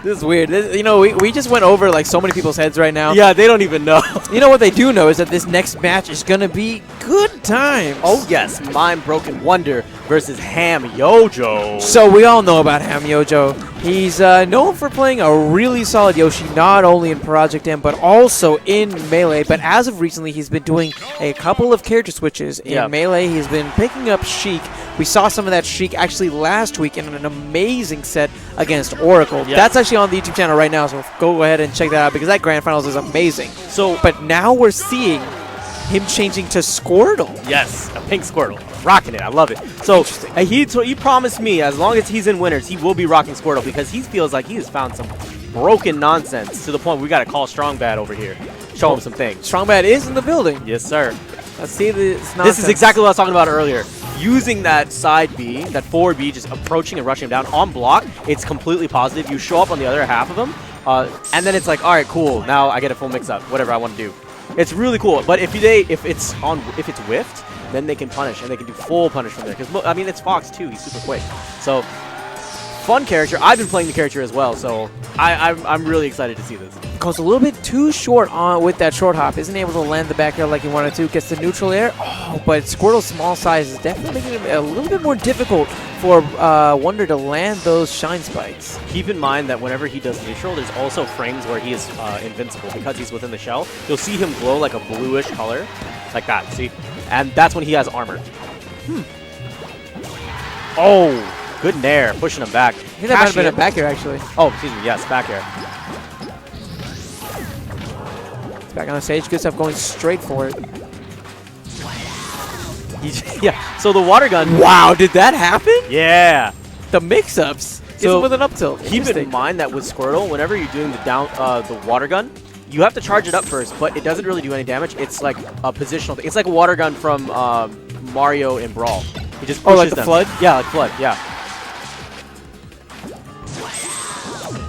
This is weird. You know, we just went over like so many people's heads right now. Yeah, they don't even know. You know what they do know is that this next match is going to be good times. Oh, yes. Mind Broken Wonder versus Hamyojo. So we all know about Hamyojo. He's known for playing a really solid Yoshi, not only in Project M, but also in Melee. But as of recently, he's been doing a couple of character switches. In Melee, he's been picking up Sheik. We saw some of that Sheik actually last week in an amazing set against Oracle. Yep. That's actually on the YouTube channel right now, so go ahead and check that out because that Grand Finals is amazing. But now we're seeing him changing to Squirtle. Yes, a pink Squirtle. Rocking it. I love it. So he promised me as long as he's in winners, he will be rocking Squirtle because he feels like he has found some broken nonsense to the point we got to call Strong Bad over here. Show him some things. Strong Bad is in the building. Yes, sir. Let's see this nonsense. This is exactly what I was talking about earlier. Using that side B, that forward B, just approaching and rushing him down on block, it's completely positive. You show up on the other half of him, and then it's like, all right, cool. Now I get a full mix-up, whatever I want to do. It's really cool. But if it's whiffed, then they can punish, and they can do full punish from there. Because I mean, it's Fox too. He's super quick. So fun character. I've been playing the character as well, so I'm really excited to see this. Goes a little bit too short on with that short hop. Isn't able to land the back air like he wanted to. Gets the neutral air. Oh, but Squirtle's small size is definitely making it a little bit more difficult for Wonder to land those shine spikes. Keep in mind that whenever he does neutral, there's also frames where he is invincible because he's within the shell. You'll see him glow like a bluish color, like that. See, and that's when he has armor. Oh, good nair, pushing him back. I think that might have been a back air actually. Oh, excuse me. Yes, back air. Back on the stage, good stuff, going straight for it. Yeah, so the water gun. Wow, did that happen? Yeah. The mix-ups. So with an up tilt. Keep in mind that with Squirtle, whenever you're doing the water gun, you have to charge it up first, but it doesn't really do any damage. It's like a positional thing. It's like a water gun from Mario in Brawl. It just pushes like the them. flood? Yeah, like flood, yeah.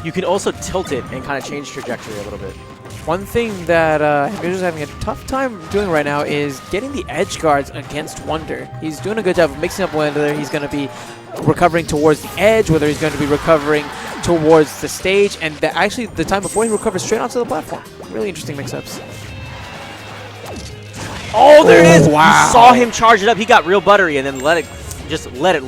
You can also tilt it and kind of change trajectory a little bit. One thing that Hamyojo's having a tough time doing right now is getting the edge guards against Wonder. He's doing a good job of mixing up whether he's going to be recovering towards the edge, whether he's going to be recovering towards the stage, and actually the time before he recovers straight onto the platform. Really interesting mix-ups. Oh, there it is! Wow. You saw him charge it up. He got real buttery and then let it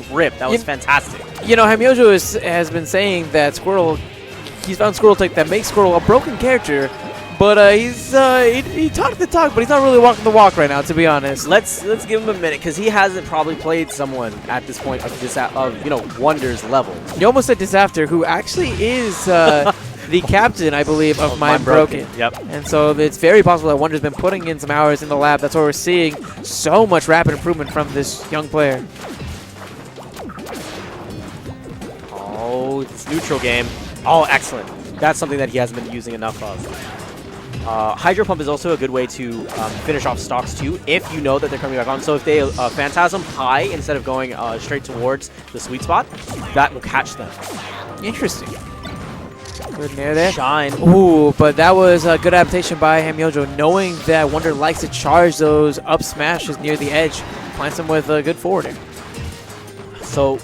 rip. That was fantastic. You know, Hamyojo has been saying that he's found Squirtle tech that makes Squirtle a broken character. But he talked the talk, but he's not really walking the walk right now, to be honest. Let's give him a minute because he hasn't probably played someone at this point of Wonder's level. You almost said Disafter, who actually is the captain, I believe, of Mind Broken. Yep. And so it's very possible that Wonder's been putting in some hours in the lab. That's why we're seeing so much rapid improvement from this young player. Oh, it's neutral game. Oh, excellent. That's something that he hasn't been using enough of. Hydro Pump is also a good way to finish off stocks too, if you know that they're coming back on. So if they Phantasm high instead of going straight towards the sweet spot, that will catch them. Interesting. Good nair there. Shine. Ooh, but that was a good adaptation by Hamyojo, knowing that Wonder likes to charge those up smashes near the edge. Plants him with a good forwarding. So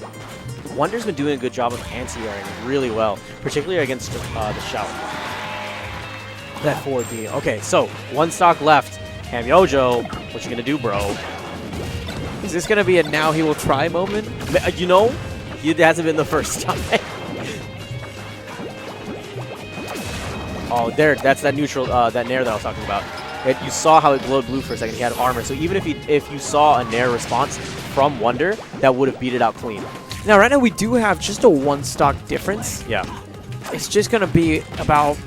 Wonder's been doing a good job of anti-airing really well, particularly against the shell. That forward B. Okay, so one stock left. Hamyojo, what you gonna do, bro? Is this gonna be a now he will try moment? You know, it hasn't been the first time. Oh, there, that's that neutral, that nair that I was talking about. You saw how it glowed blue for a second. He had armor, so even if you saw a nair response from Wonder, that would have beat it out clean. Now, right now we do have just a one stock difference. Yeah. It's just gonna be about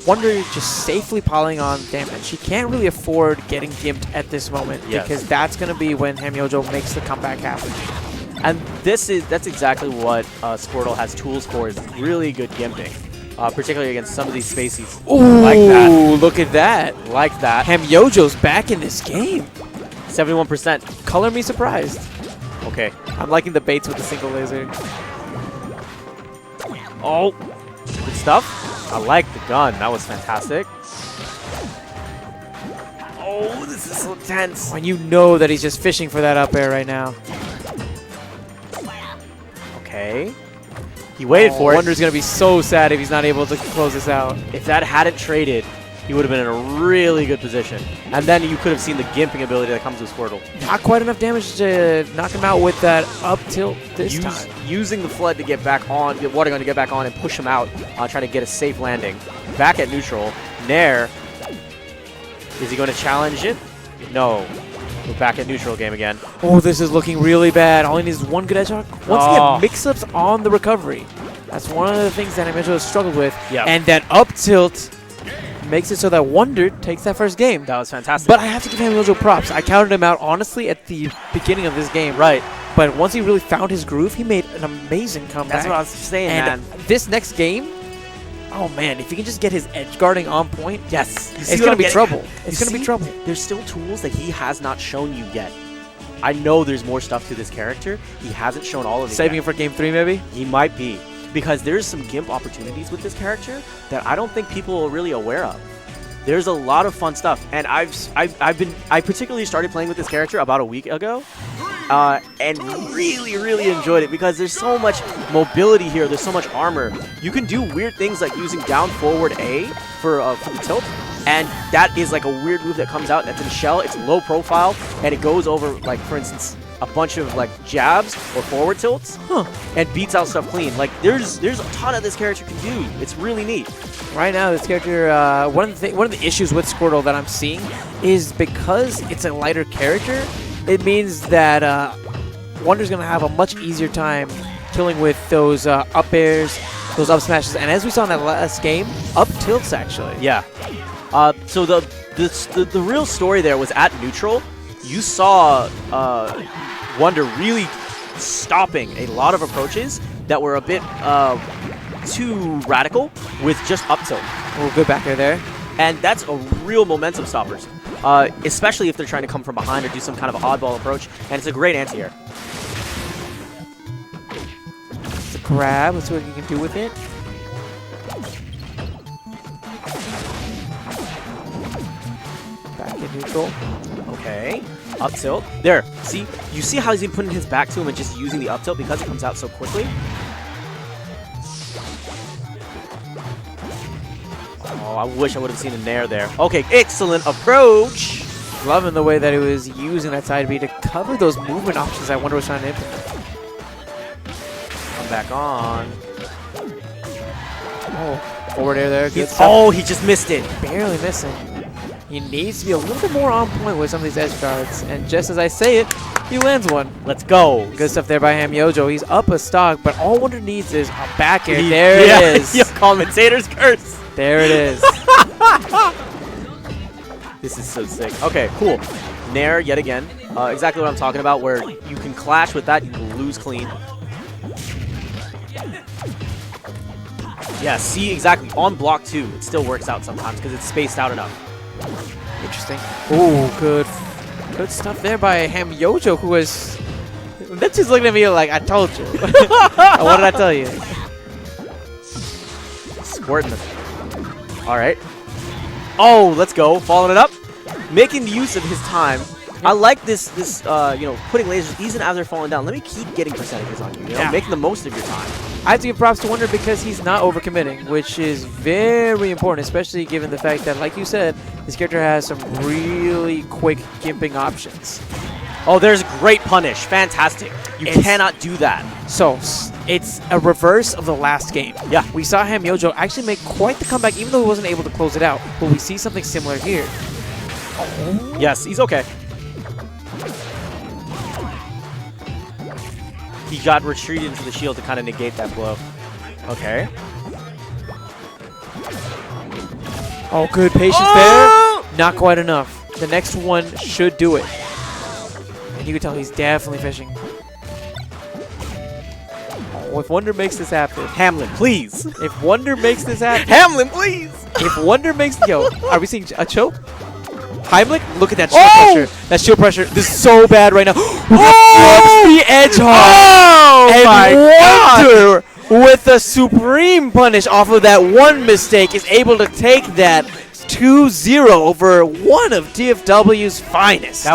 Wonder just safely piling on damage. He can't really afford getting gimped at this moment because that's going to be when Hamyojo makes the comeback happen. And that's exactly what Squirtle has tools for, is really good gimping, particularly against some of these spacies. Ooh, like that. Look at that. Like that. Hamyojo's back in this game. 71%. Color me surprised. Okay. I'm liking the baits with the single laser. Oh, good stuff. I like the gun. That was fantastic. Oh, this is so tense. When you know that he's just fishing for that up air right now. Okay. He waited for it. Wonder's going to be so sad if he's not able to close this out. If that hadn't traded, he would have been in a really good position. And then you could have seen the gimping ability that comes with Squirtle. Not quite enough damage to knock him out with that up tilt this time. Using the Flood to get back on, get Water Gun to get back on and push him out, trying to get a safe landing. Back at neutral, Nair, is he going to challenge it? No. We're back at neutral game again. Oh, this is looking really bad. All he needs is one good edge lock. Once again, mix-ups on the recovery. That's one of the things that Hamyojo has struggled with. Yep. And that up tilt makes it so that Wonder takes that first game. That was fantastic. But I have to give Hamyojo props. I counted him out, honestly, at the beginning of this game. Right. But once he really found his groove, he made an amazing comeback. That's what I was saying, and man. This next game, oh man, if he can just get his edge guarding on point, Yes. it's going to be trouble. It's going to be trouble. There's still tools that he has not shown you yet. I know there's more stuff to this character. He hasn't shown all of it Saving yet. it for game 3, maybe? He might be. Because there's some gimp opportunities with this character that I don't think people are really aware of. There's a lot of fun stuff, and I particularly started playing with this character about a week ago, and really enjoyed it because there's so much mobility here. There's so much armor. You can do weird things like using down forward A for the tilt, and that is like a weird move that comes out. That's in shell. It's low profile, and it goes over, like, for instance, a bunch of like jabs or forward tilts, and beats out stuff clean. Like there's a ton of this character can do. It's really neat. Right now, this character, one of the issues with Squirtle that I'm seeing is because it's a lighter character, it means that Wonder's going to have a much easier time killing with those up airs, those up smashes, and as we saw in that last game, up tilts actually. Yeah. So the real story there was at neutral. You saw Wonder really stopping a lot of approaches that were a bit too radical with just up tilt. Oh, good back air there. And that's a real momentum stopper, especially if they're trying to come from behind or do some kind of oddball approach. And it's a great anti-air. It's a grab. Let's see what you can do with it. Back in neutral. Okay. Up tilt. There. See? You see how he's been putting his back to him and just using the up tilt because it comes out so quickly? Oh, I wish I would have seen a Nair there. Okay, excellent approach. Loving the way that he was using that side B to cover those movement options I wonder was trying to implement. Come back on. Oh, forward air there. Good stuff. Oh, he just missed it. Barely missing. He needs to be a little bit more on point with some of these edge guards. And just as I say it, he lands one. Let's go. Good stuff there by Hamyojo. He's up a stock, but all Wonder needs is a back air. There it is. Your commentator's curse. There it is. This is so sick. Okay, cool. Nair yet again. Exactly what I'm talking about, where you can clash with that, you can lose clean. Yeah, see, exactly. On block 2, it still works out sometimes because it's spaced out enough. Interesting. Ooh, good stuff there by Hamyojo, who was... That's just looking at me like, I told you. What did I tell you? Squirting the... All right. Oh, let's go. Following it up. Making use of his time. I like this, you know, putting lasers even as they're falling down. Let me keep getting percentages on you, you know, Yeah. making the most of your time. I have to give props to Wonder because he's not overcommitting, which is very important, especially given the fact that, like you said, this character has some really quick gimping options. Oh, there's great punish. Fantastic. You cannot do that. So, it's a reverse of the last game. Yeah. We saw Hamyojo actually make quite the comeback, even though he wasn't able to close it out. But we see something similar here. Oh. Yes, he's okay. He got retreated into the shield to kind of negate that blow. Okay. Oh, good patience there. Not quite enough. The next one should do it. And you can tell he's definitely fishing. Oh, if Wonder makes this happen. Hamlin, please. If Wonder makes this happen. Hamlin, please. If Wonder makes... Yo, are we seeing a choke? Heimlich? Look at that shield pressure. That shield pressure. This is so bad right now. The edge hog. Oh, my God. With a supreme punish off of that one mistake is able to take that 2-0 over one of DFW's finest. That was